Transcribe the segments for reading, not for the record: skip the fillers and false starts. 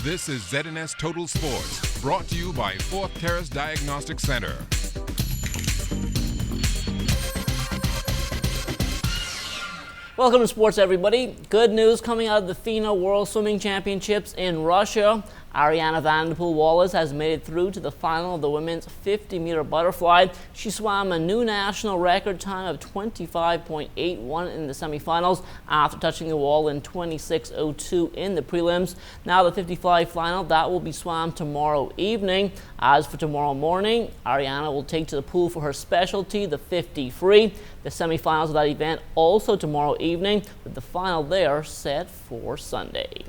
This is ZNS Total Sports, brought to you by Fourth Terrace Diagnostic Center. Welcome to sports, everybody. Good news coming out of the FINA World Swimming Championships in Russia. Ariana Vanderpool-Wallace has made it through to the final of the women's 50-meter butterfly. She swam a new national record time of 25.81 in the semifinals after touching the wall in 26.02 in the prelims. Now the 50-fly final, that will be swam tomorrow evening. As for tomorrow morning, Ariana will take to the pool for her specialty, the 50 free. The semifinals of that event also tomorrow evening, with the final there set for Sunday.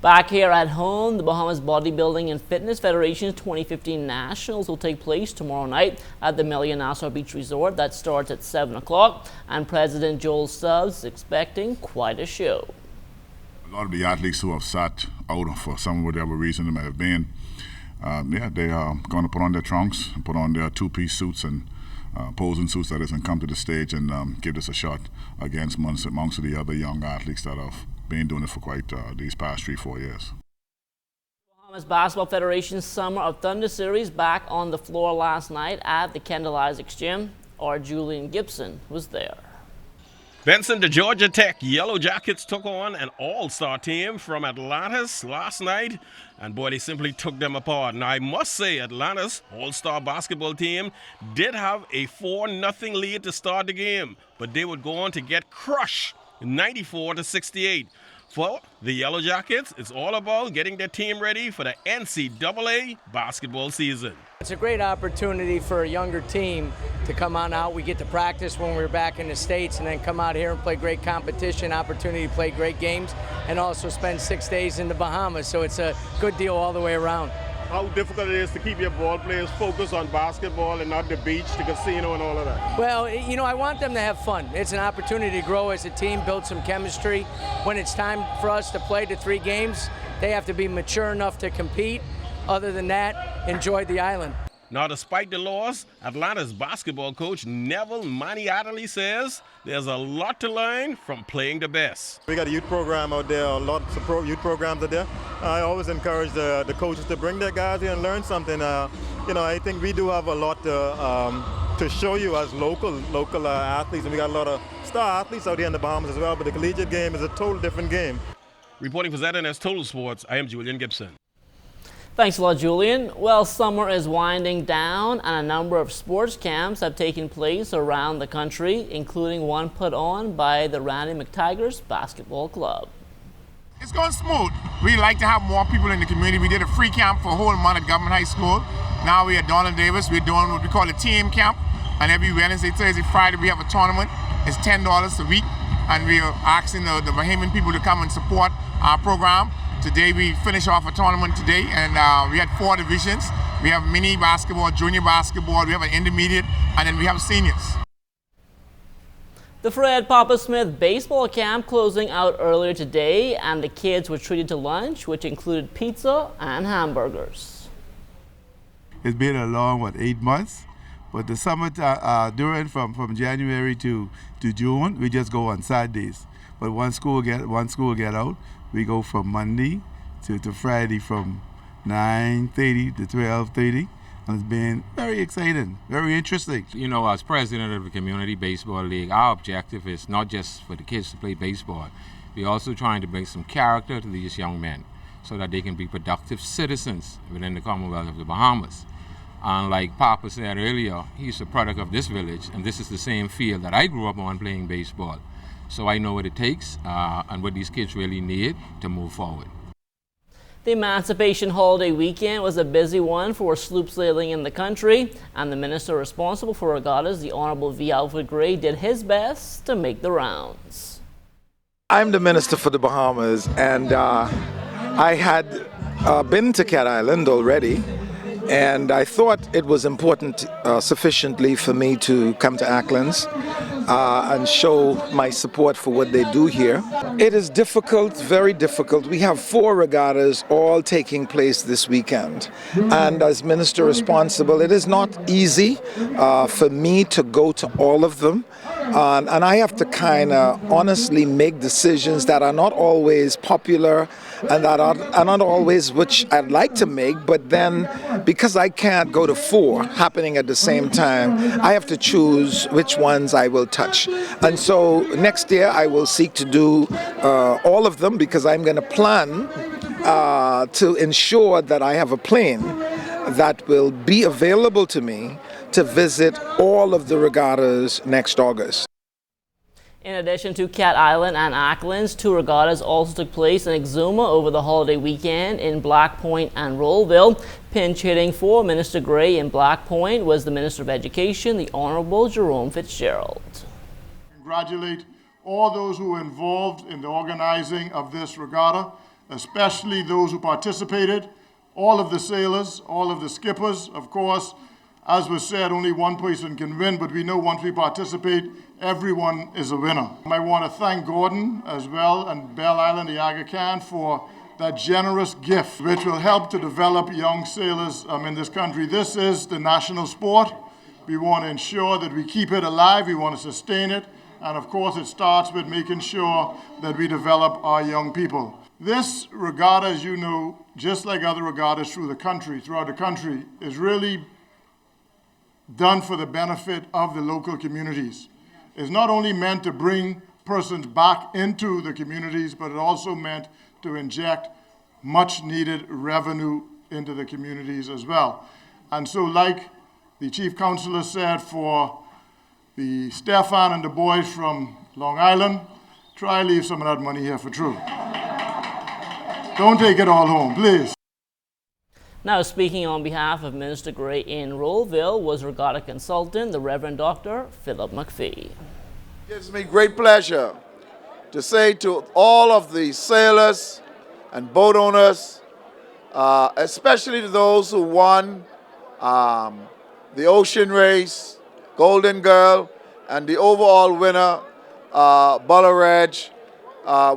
Back here at home, the Bahamas Bodybuilding and Fitness Federation's 2015 Nationals will take place tomorrow night at the Million Nassau Beach Resort. That starts at 7 o'clock, and President Joel Stubbs is expecting quite a show. A lot of the athletes who have sat out for some whatever reason it may have been, they are going to put on their trunks, put on their two-piece suits and posing suits, that is, and come to the stage and give this a shot against amongst the other young athletes that have been doing it for quite these past 3-4 years. Bahamas Basketball Federation's Summer of Thunder Series back on the floor last night at the Kendall Isaacs Gym. Our Julian Gibson was there. Benson, the Georgia Tech Yellow Jackets took on an all-star team from Atlantis last night, and boy, they simply took them apart. Now, I must say, Atlantis all-star basketball team did have a 4-0 lead to start the game, but they would go on to get crushed 94-68. For the Yellow Jackets, it's all about getting their team ready for the NCAA basketball season. It's a great opportunity for a younger team to come on out. We get to practice when we're back in the States and then come out here and play great competition, opportunity to play great games, and also spend 6 days in the Bahamas. So it's a good deal all the way around. How difficult it is to keep your ball players focused on basketball and not the beach, the casino, and all of that? Well, you know, I want them to have fun. It's an opportunity to grow as a team, build some chemistry. When it's time for us to play the 3 games, they have to be mature enough to compete. Other than that, enjoy the island. Now, despite the loss, Atlanta's basketball coach Neville Manny Adderley says there's a lot to learn from playing the best. We got a youth program out there, lots of youth programs out there. I always encourage the coaches to bring their guys here and learn something. I think we do have a lot to show you as local athletes, and we got a lot of star athletes out here in the Bahamas as well, but the collegiate game is a total different game. Reporting for ZNS Total Sports, I am Julian Gibson. Thanks a lot, Julian. Well, summer is winding down, and a number of sports camps have taken place around the country, including one put on by the Randy McTaggers Basketball Club. It's going smooth. We like to have more people in the community. We did a free camp for a whole month at Government High School. Now we're at Donald Davis. We're doing what we call a team camp, and every Wednesday, Thursday, Friday we have a tournament. It's $10 a week, and we are asking the Bahamian people to come and support our program. Today we finish off a tournament today, and we had 4 divisions. We have mini basketball, junior basketball, we have an intermediate, and then we have seniors. The Fred Papa Smith baseball camp closing out earlier today, and the kids were treated to lunch, which included pizza and hamburgers. It's been a long, 8 months? But the summer, during from January to June, we just go on Saturdays. But one school get out. We go from Monday to Friday from 9:30 to 12:30, and it's been very exciting, very interesting. You know, as president of the Community Baseball League, our objective is not just for the kids to play baseball. We're also trying to bring some character to these young men so that they can be productive citizens within the Commonwealth of the Bahamas. And like Papa said earlier, he's a product of this village, and this is the same field that I grew up on playing baseball. So I know what it takes and what these kids really need to move forward. The Emancipation Holiday weekend was a busy one for sloop sailing in the country, and the minister responsible for Regattas, the Honorable V. Alfred, did his best to make the rounds. I'm the minister for the Bahamas, and I had been to Cat Island already, and I thought it was important sufficiently for me to come to Acklands and show my support for what they do here. It is difficult, very difficult. We have 4 regattas all taking place this weekend. And as minister responsible, it is not easy for me to go to all of them. And I have to kind of honestly make decisions that are not always popular and that are not always which I'd like to make, but then because I can't go to 4 happening at the same time, I have to choose which ones I will touch. And so next year I will seek to do all of them, because I'm going to plan to ensure that I have a plane that will be available to me to visit all of the regattas next August. In addition to Cat Island and Acklands, 2 regattas also took place in Exuma over the holiday weekend in Black Point and Rollville. Pinch hitting for Minister Gray in Black Point was the Minister of Education, the Honorable Jerome Fitzgerald. Congratulate all those who were involved in the organizing of this regatta, especially those who participated, all of the sailors, all of the skippers. Of course, as was said, only one person can win, but we know once we participate, everyone is a winner. I want to thank Gordon as well and Belle Island, the Aga Khan, for that generous gift, which will help to develop young sailors in this country. This is the national sport. We want to ensure that we keep it alive, we want to sustain it, and of course it starts with making sure that we develop our young people. This regatta, as you know, just like other regattas throughout the country, is really done for the benefit of the local communities. It's not only meant to bring persons back into the communities, but it also meant to inject much needed revenue into the communities as well. And so, like the Chief Counselor said, for the Stefan and the boys from Long Island, try leave some of that money here for true. Don't take it all home, please. Now, speaking on behalf of Minister Gray in Rollville was regatta consultant, the Reverend Dr. Philip McPhee. It gives me great pleasure to say to all of the sailors and boat owners, especially to those who won the ocean race, Golden Girl, and the overall winner, Bulleredge,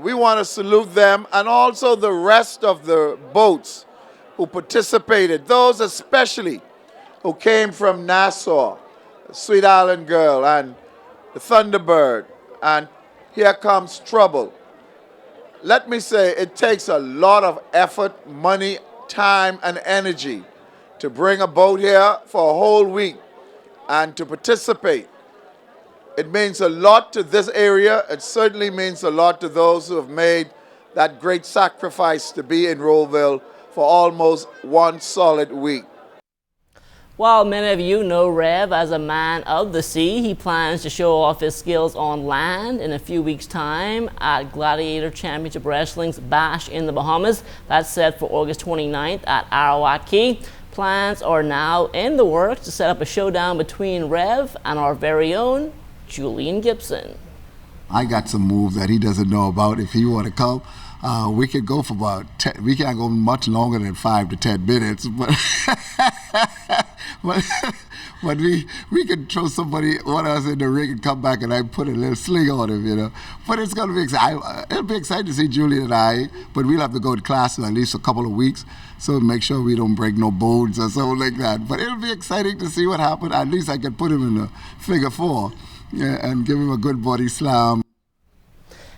we want to salute them, and also the rest of the boats who participated, those especially who came from Nassau, Sweet Island Girl, and the Thunderbird, and Here Comes Trouble. Let me say, it takes a lot of effort, money, time, and energy to bring a boat here for a whole week and to participate. It means a lot to this area. It certainly means a lot to those who have made that great sacrifice to be in Rollville for almost one solid week. While many of you know Rev as a man of the sea, he plans to show off his skills on land in a few weeks' time at Gladiator Championship Wrestling's Bash in the Bahamas. That's set for August 29th at Arawak Key. Plans are now in the works to set up a showdown between Rev and our very own Julian Gibson. I got some moves that he doesn't know about. If he want to come, we could go for about 10, we can't go much longer than 5 to 10 minutes, but but we could throw one of us in the ring and come back and I put a little sling on him, you know. But it's going to be exciting. It'll be exciting to see Julian and I, but we'll have to go to class for at least a couple of weeks, so make sure we don't break no bones or something like that. But it'll be exciting to see what happens. At least I can put him in the figure 4 and give him a good body slam.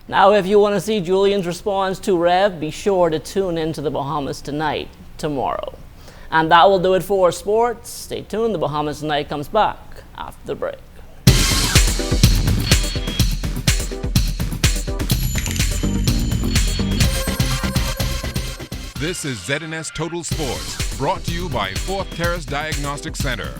Now, if you want to see Julian's response to Rev, be sure to tune in to the Bahamas Tonight tomorrow. And that will do it for sports. Stay tuned. The Bahamas Tonight comes back after the break. This is ZNS Total Sports, brought to you by Fourth Terrace Diagnostic Center.